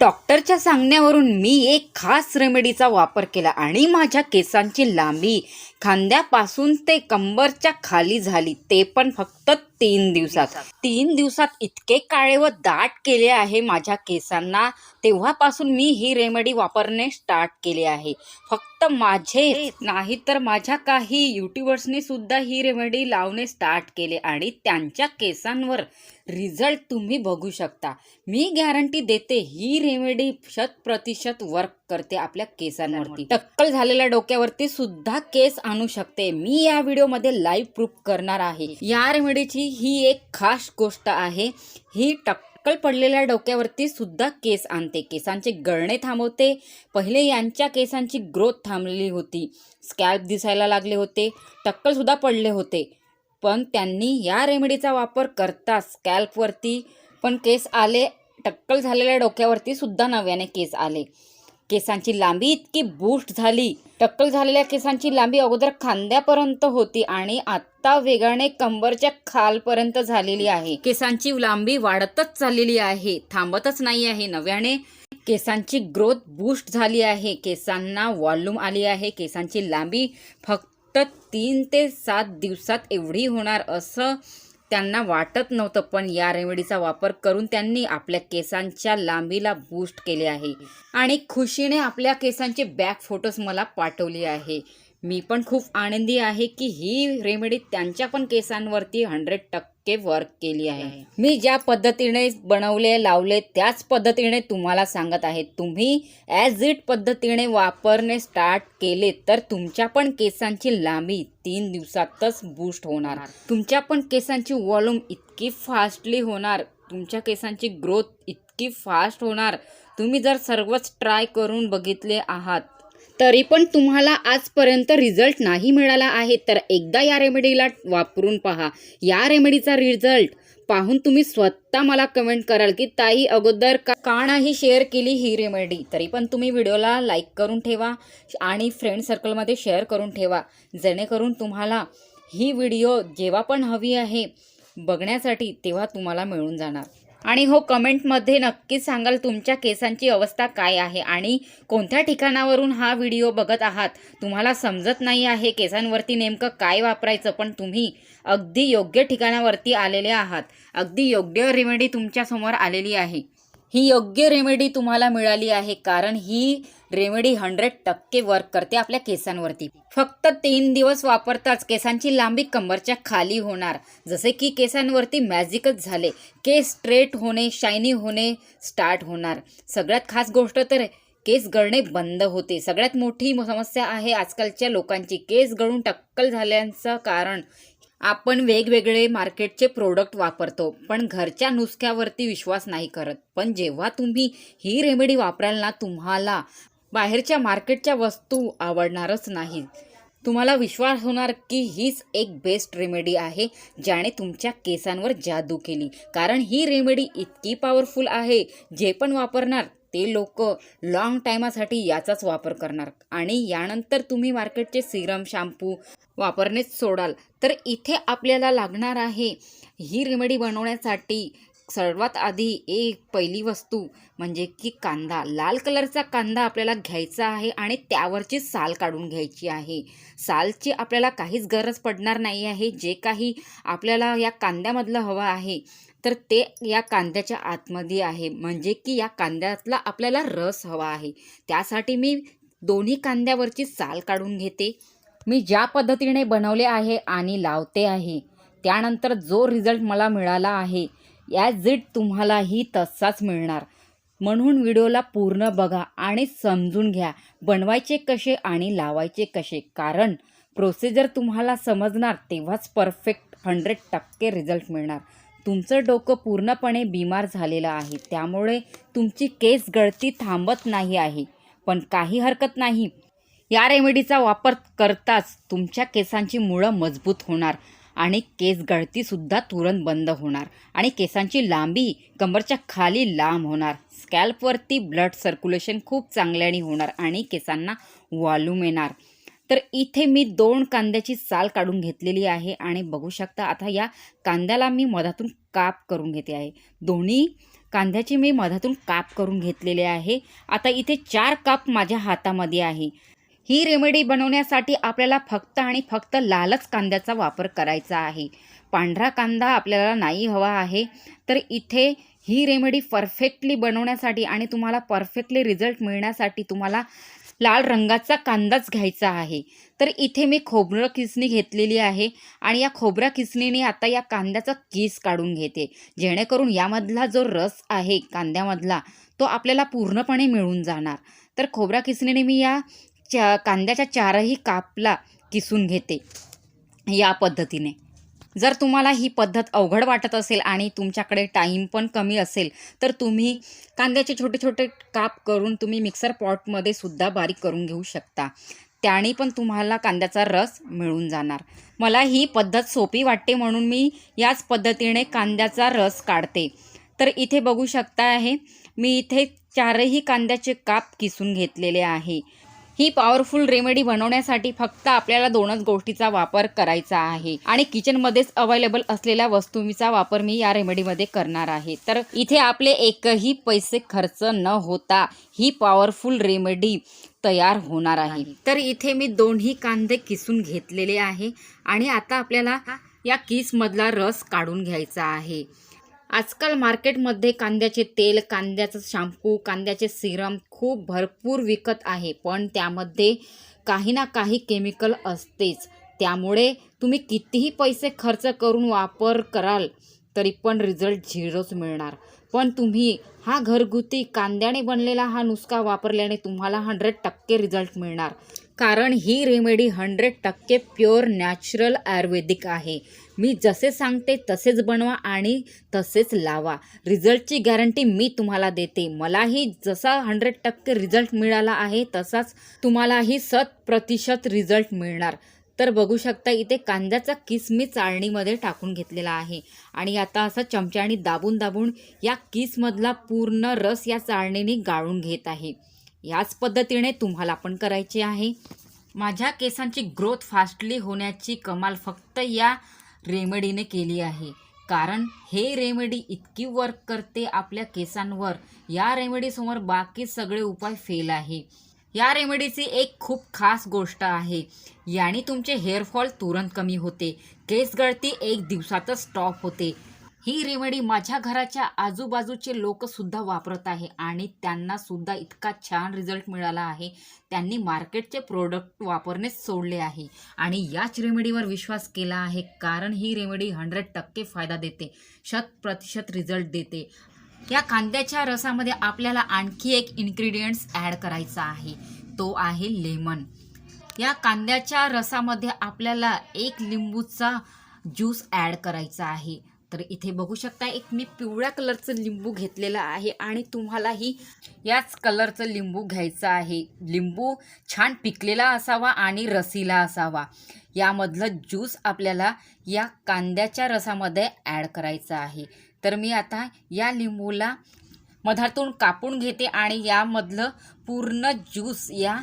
डॉक्टरच्या सांगण्यावरून मी एक खास रेमेडीचा वापर केला आणि माझ्या केसांची लांबी खांद्यापासून ते कंबरच्या खाली झाली, ते पण फक्त 3 दिवसात. 3 दिवसात इतके काळे व दाट केले आहे माझ्या केसांना. तेव्हापासून मी ही रेमेडी वापरणे स्टार्ट केले आहे. फक्त माझे नाही तर माझ्या काही यूट्यूबर्सनी सुद्धा ही रेमेडी लावणे स्टार्ट केले आणि त्यांच्या केसांवर रिझल्ट तुम्ही बघू शकता. मी गॅरंटी देते ही रेमेडी 100% वर्क करते आपल्या केसांवरती. टक्कल झालेल्या डोक्यावरती सुद्धा केस आणू शकते. मी या व्हिडिओमध्ये लाईव्ह प्रूफ करणार आहे. या रेमेडीची ही एक खास गोष्ट आहे. ही टक्कल पडलेल्या डोक्यावरती सुद्धा केस आणते, केसांचे गळणे थांबवते. पहिले यांच्या केसांची ग्रोथ थांबलेली होती, स्कॅल्प दिसायला लागले होते, टक्कल सुद्धा पडले होते. पण त्यांनी या रेमेडीचा वापर करता स्कॅल्पवरती पण केस आले, टक्कल झालेल्या डोक्यावरती सुद्धा नव्याने केस आले. केसांची लांबी इतकी बूस्ट झाली. टक्कल झालेल्या केसांची लांबी अगोदर खांद्यापर्यंत होती आणि आता वेगाने कंबरच्या खालपर्यंत झालेली आहे. केसांची लांबी वाढतच चाललेली आहे, थांबतच नाही आहे. नव्याने केसांची ग्रोथ बूस्ट झाली आहे, केसांना वॉल्यूम आली आहे. केसांची लांबी फक्त 3 ते 7 दिवसात एवढी होणार असं त्यांना वाटत नव्हतं, पण या रेमेडीचा वापर करून त्यांनी आपल्या केसांच्या लांबीला बूस्ट केले आहे आणि खुशीने आपल्या केसांचे बॅक फोटोज मला पाठवले आहे. मी पण खूप आनंदी आहे की ही रेमेडी त्यांच्या पण केसांवरती 100% वर्क केली आहे. मी ज्या पद्धतीने बनवले लावले त्याच पद्धतीने तुम्हाला सांगत आहे. तुम्ही ॲज इट पद्धतीने वापरणे स्टार्ट केले तर तुमच्या पण केसांची लांबी 3 दिवसातच बूस्ट होणार. तुमच्या पण केसांची वॉल्यूम इतकी फास्टली होणार, तुमच्या केसांची ग्रोथ इतकी फास्ट होणार. तुम्ही जर सर्वच ट्राय करून बघितले आहात तरी पण तुम्हाला आजपर्यंत रिझल्ट नाही मिळाला आहे तर एकदा या रेमेडीला वापरून पहा. या रेमेडीचा रिझल्ट पाहून तुम्ही स्वतः मला कमेंट कराल की ताई अगोदर का नाही शेअर केली ही रेमेडी. तरी पण तुम्ही व्हिडिओला लाईक करून ठेवा आणि फ्रेंड सर्कलमध्ये शेअर करून ठेवा, जेणेकरून तुम्हाला ही व्हिडिओ जेव्हा पण हवी आहे बघण्यासाठी तेव्हा तुम्हाला मिळून जाणार. आणि हो, कमेंटमध्ये नक्कीच सांगाल तुमच्या केसांची अवस्था काय आहे आणि कोणत्या ठिकाणावरून हा व्हिडिओ बघत आहात. तुम्हाला समजत नाही आहे केसांवरती नेमकं काय वापरायचं, पण तुम्ही अगदी योग्य ठिकाणावरती आलेले आहात. अगदी योग्य रेमेडी तुमच्यासमोर आलेली आहे. ही योग्य रेमेडी तुम्हाला मिळाली आहे कारण ही रेमेडी 100% वर्क करते आपल्या केसांवरती. फक्त 3 दिवस वापरताच केसांची लांबी कंबरच्या खाली होणार. जसे की केसांवरती मॅजिकच झाले. केस स्ट्रेट होणे, शायनी होणे स्टार्ट होणार. सगळ्यात खास गोष्ट तर केस गळणे बंद होते. सगळ्यात मोठी समस्या आहे आजकालच्या लोकांची, केस गळून टक्कल झाल्याचं कारण आपण वेगवेगळे मार्केटचे प्रोडक्ट वापरतो पण घरच्या नुसक्यावरती विश्वास नाही करत. पण जेव्हा तुम्ही ही रेमेडी वापराल ना, तुम्हाला बाहेरच्या मार्केटच्या वस्तू आवडणारच नाही. तुम्हाला विश्वास होणार की हीच एक बेस्ट रेमेडी आहे ज्याने तुमच्या केसांवर जादू केली. कारण ही रेमेडी इतकी पॉवरफुल आहे, जे पण वापरणार ते लोक लॉंग टायमासाठी याचाच वापर करणार आणि यानंतर तुम्ही मार्केटचे सिरम, शॅम्पू वापरणेच सोडाल. तर इथे आपल्याला लागणार आहे ही रेमेडी बनवण्यासाठी सर्वात आधी पहिली वस्तू म्हणजे की कांदा. लाल कलरचा कांदा आपल्याला घ्यायचा आहे आणि त्यावरची साल काढून घ्यायची आहे. सालची आपल्याला काहीच गरज पडणार नाही आहे. जे काही आपल्याला या कांद्यामधलं हवं आहे तर ते या कांद्याच्या आतमध्ये आहे, म्हणजे की या कांद्यातला आपल्याला रस हवा आहे. त्यासाठी मी दोन्ही कांद्यावरची साल काढून घेते. मी ज्या पद्धतीने बनवले आहे आणि लावते आहे त्यानंतर जो रिझल्ट मला मिळाला आहे ॲज इट तुम्हालाही तसाच मिळणार. म्हणून व्हिडिओला पूर्ण बघा आणि समजून घ्या बनवायचे कसे आणि लावायचे कसे. कारण प्रोसिजर तुम्हाला समजणार तेव्हाच परफेक्ट 100% रिझल्ट मिळणार. तुमचं डोकं पूर्णपणे बिमार झालेलं आहे, त्यामुळे तुमची केस गळती थांबत नाही आहे. पण काही हरकत नाही, या रेमेडीचा वापर करताच तुमच्या केसांची मुळं मजबूत होणार आणि केस गळतीसुद्धा तुरंत बंद होणार आणि केसांची लांबी कंबरच्या खाली लांब होणार. स्कॅल्पवरती ब्लड सर्क्युलेशन खूप चांगल्याने होणार आणि केसांना वॉल्यूम येणार. तर इथे मी 2 कांद्याची साल काढून घेतलेली आहे आणि बघू शकता आता या कांद्याला मी मधातून काप करून घेते आहे. दोन्ही कांद्याचे मी मधातून काप करून घेतलेले आहे. आता इथे 4 काप माझ्या हातामध्ये आहे. ही रेमेडी बनवण्यासाठी आपल्याला फक्त आणि फक्त लालच कांद्याचा वापर करायचा आहे. पांढरा कांदा आपल्याला नाही हवा आहे. तर इथे ही रेमेडी परफेक्टली बनवण्यासाठी आणि तुम्हाला परफेक्टली रिझल्ट मिळण्यासाठी तुम्हाला लाल रंगाचा कांदाच घ्यायचा आहे. तर इथे मी खोबरं किसणी घेतलेली आहे आणि या खोबऱ्या किसणीने आता या कांद्याचा कीस काढून घेते, जेणेकरून यामधला जो रस आहे कांद्यामधला तो आपल्याला पूर्णपणे मिळून जाणार. तर खोबऱ्या किसणीने मी या कांद्याच्या 4ही कापला किसून घेते या पद्धतीने. जर तुम्हाला ही पद्धत अवघड वाटत असेल आणि तुमच्याकडे टाईम पण कमी असेल तर तुम्ही कांद्याचे छोटे छोटे काप करून तुम्ही मिक्सर पॉटमध्ये सुद्धा बारीक करून घेऊ शकता. त्याने पण तुम्हाला कांद्याचा रस मिळून जाणार. मला ही पद्धत सोपी वाटते म्हणून मी याच पद्धतीने कांद्याचा रस काढते. तर इथे बघू शकता आहे मी इथे 4ही कांद्याचे काप किसून घेतलेले आहे. ही पॉवरफुल रेमेडी बनवण्यासाठी फक्त आपल्याला 2च गोष्टीचा वापर करायचा आहे आणि किचनमध्येच अवेलेबल असलेल्या वस्तूंचा वापर मी या रेमेडीमध्ये करणार आहे. तर इथे आपले एकही पैसे खर्च न होता ही पॉवरफुल रेमेडी तयार होणार आहे. तर इथे मी 2ही कांदे किसून घेतलेले आहे आणि आता आपल्याला या किसमधला रस काढून घ्यायचा आहे. आजकाल मार्केटमध्ये कांद्याचे तेल, कांद्याचं शॅम्पू, कांद्याचे सिरम खूप भरपूर विकत आहे, पण त्यामध्ये काही ना काही केमिकल असतेच. त्यामुळे तुम्ही कितीही पैसे खर्च करून वापर कराल तरी पण रिझल्ट झिरोच मिळणार. पण तुम्ही हा घरगुती कांद्याने बनलेला हा नुस्खा वापरल्याने तुम्हाला 100% रिझल्ट मिळणार. कारण ही रेमेडी 100% प्युअर नॅचरल आयुर्वेदिक आहे. मी जसे सांगते तसेच बनवा आणि तसेच लावा. रिझल्टची गॅरंटी मी तुम्हाला देते. मलाही जसा 100% रिझल्ट मिळाला आहे तसाच तुम्हालाही 100% रिझल्ट मिळणार. तर बघू शकता इथे कांद्याचा किस मी चाळणीमध्ये टाकून घेतलेला आहे आणि आता असं चमच्याने दाबून दाबून या किसमधला पूर्ण रस या चाळणीने गाळून घेत आहे. याच पद्धतीने तुम्हाला पण करायचे आहे. माझ्या केसांची ग्रोथ फास्टली होण्याची कमाल फक्त या रेमेडीने केली आहे. कारण हे रेमेडी इतकी वर्क करते आपल्या केसांवर. या रेमेडीसमोर बाकी सगळे उपाय फेल आहे. या रेमेडीची एक खूप खास गोष्ट आहे, याने तुमचे हेअरफॉल तुरंत कमी होते, केस गळती 1 दिवसातच स्टॉप होते. ही रेमेडी माझ्या घराच्या आजूबाजूचे लोकसुद्धा वापरत आहे आणि त्यांनासुद्धा इतका छान रिझल्ट मिळाला आहे. त्यांनी मार्केटचे प्रोडक्ट वापरणेच सोडले आहे आणि याच रेमेडीवर विश्वास केला आहे. कारण ही रेमेडी 100% फायदा देते, 100% रिझल्ट देते. या कांद्याच्या रसामध्ये आपल्याला आणखी एक इन्ग्रेडियंट्स ॲड करायचा आहे, तो आहे लेमन. या कांद्याच्या रसामध्ये आपल्याला 1 लिंबूचा ज्यूस ॲड करायचा आहे. तर इथे बघू शकता एक मी पिवळ्या कलरचं लिंबू घेतलेलं आहे आणि तुम्हालाही याच कलरचं लिंबू घ्यायचं आहे. लिंबू छान पिकलेला असावा आणि रसीला असावा. यामधलं ज्यूस आपल्याला या कांद्याच्या रसामध्ये ॲड करायचं आहे. तर मी आता या लिंबूला मधातून कापून घेते आणि यामधलं पूर्ण ज्यूस या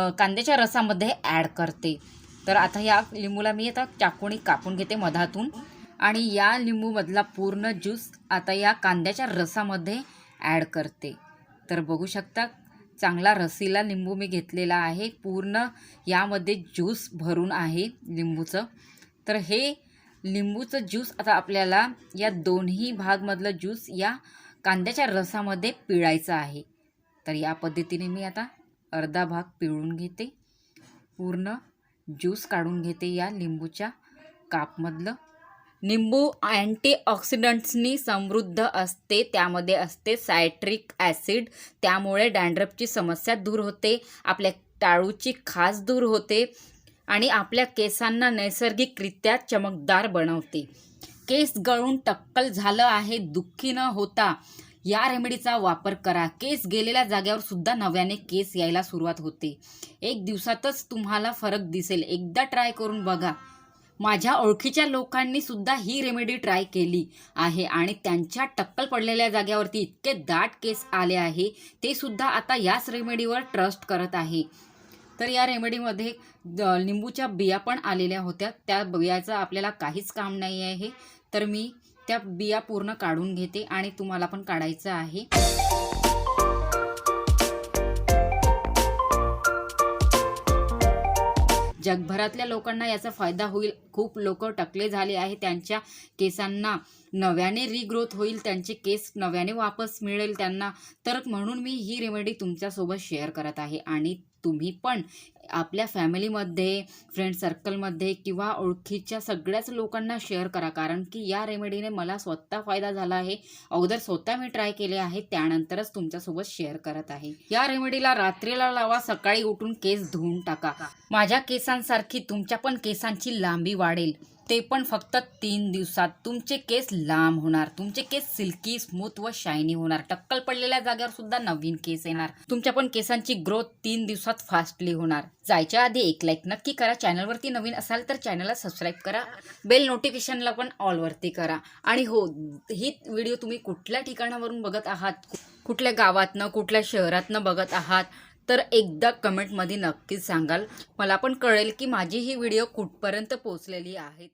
कांद्याच्या रसामध्ये ॲड करते. तर आता या लिंबूला मी आता चाकूने कापून घेते मधातून आणि या लिंबूमधला पूर्ण ज्यूस आता या कांद्याच्या रसामध्ये ॲड करते. तर बघू शकता चांगला रसीला लिंबू मी घेतलेला आहे. पूर्ण यामध्ये ज्यूस भरून आहे लिंबूचं. तर हे लिंबूचं ज्यूस आता आपल्याला या दोन्ही भागमधलं ज्यूस या कांद्याच्या रसामध्ये पिळायचं आहे. तर या पद्धतीने मी आता अर्धा भाग पिळून घेते. पूर्ण ज्यूस काढून घेते या लिंबूच्या कापमधलं. लिंबू अँटीऑक्सिडंट्सनी समृद्ध असते. त्यामध्ये असते सायट्रिक ॲसिड. त्यामुळे डॅन्ड्रफची समस्या दूर होते, आपल्या टाळूची खाज दूर होते आणि आपल्या केसांना नैसर्गिकरित्या चमकदार बनवते. केस गळून टक्कल झालं आहे, दुःखी न होता या रेमेडीचा वापर करा. केस गेलेल्या जागेवर सुद्धा नव्याने केस यायला सुरुवात होते. 1 दिवसातच तुम्हाला फरक दिसेल. एकदा ट्राय करून बघा. माझ्या ओळखीच्या लोकांनी सुद्धा ही रेमेडी ट्राय केली आहे आणि त्यांच्या टक्कल पडलेल्या जागेवरती इतके दाट केस आले आहे, ते सुद्धा आता याच रेमेडीवर ट्रस्ट करत आहे. तर या रेमेडीमध्ये लिंबूच्या बिया पण आलेल्या होत्या. त्या बियाचं आपल्याला काहीच काम नाही आहे. तर मी त्या बिया पूर्ण काढून घेते आणि तुम्हाला पण काढायचं आहे. जगभरातल्या लोकांना याचा फायदा होईल. खूप लोक टकले झाले आहे, त्यांच्या केसांना नव्याने रिग्रोथ होईल, त्यांचे केस नव्याने वापस मिळेल त्यांना. तर म्हणून मी ही रेमेडी तुमच्यासोबत शेअर करत आहे. आणि तुम्ही पण आपल्या फॅमिलीमध्ये, फ्रेंड सर्कलमध्ये किंवा ओळखीच्या सगळ्याच लोकांना शेअर करा, कारण की या रेमेडीने मला स्वतः फायदा झाला आहे. अगोदर स्वतः मी ट्राय केले आहे, त्यानंतरच तुमच्यासोबत शेअर करत आहे. या रेमेडीला रात्रीला लावा, सकाळी उठून केस धुवून टाका. माझ्या केसांसारखी तुमच्या पण केसांची लांबी वाढेल, ते पण फक्त 3 दिवसात. तुमचे केस लांब होणार, तुमचे केस सिल्की, स्मूथ व शायनी होणार. टक्कल पडलेल्या जागेवर सुद्धा नवीन केस येणार. तुमच्या पण केसांची ग्रोथ 3 दिवसात फास्टली होणार. जायच्या आधी एक लाईक नक्की करा. चॅनलवरती नवीन असाल तर चॅनलला सबस्क्राईब करा. बेल नोटिफिकेशनला पण ऑलवरती करा. आणि हो, ही व्हिडिओ तुम्ही कुठल्या ठिकाणावरून बघत आहात, कुठल्या गावातनं, कुठल्या शहरातनं बघत आहात, तर एकदा कमेंटमध्ये नक्कीच सांगाल. मला पण कळेल की माझी ही व्हिडिओ कुठपर्यंत पोहोचलेली आहे.